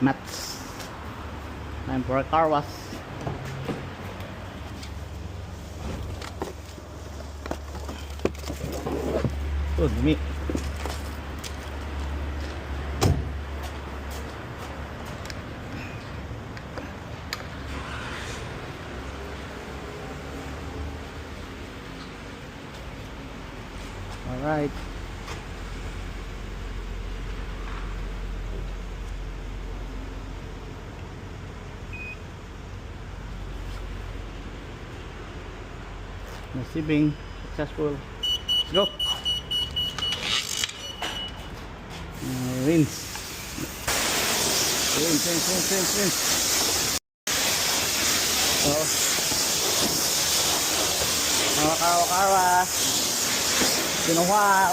mats. Time for a car wash. Oh, dumi. All right. Receiving successful. Let's go. Rinse. Rinse. Oh. Kawa. Wow.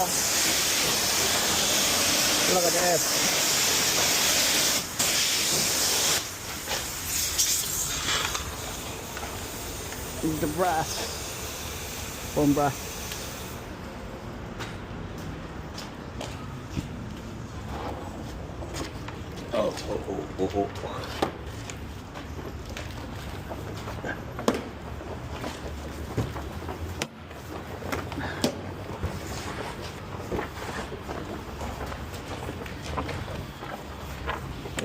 Look at this. This is the brass. Foam brass. Oh.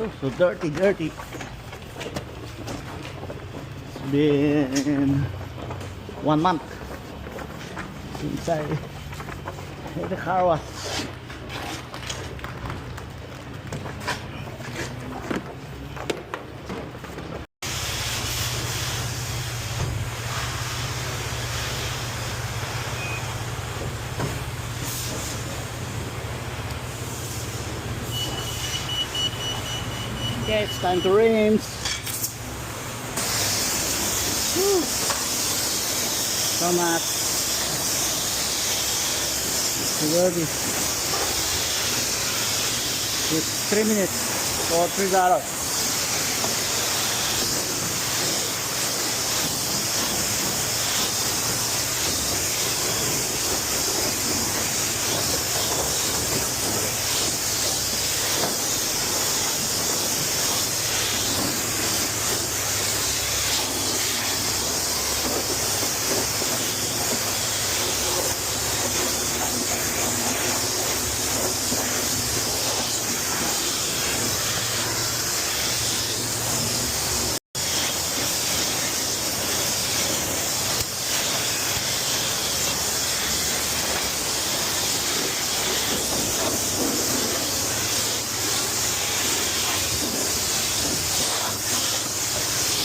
Oh, so dirty. It's been 1 month since I had the car wash. Okay, it's time to rinse. Whew. So much. So dirty. It's 3 minutes or $3.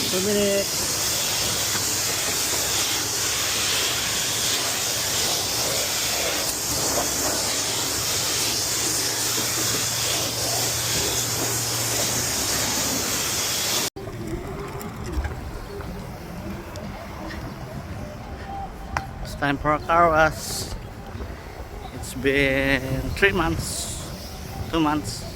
One minute. It's time for a car wash. It's been 3 months, 2 months.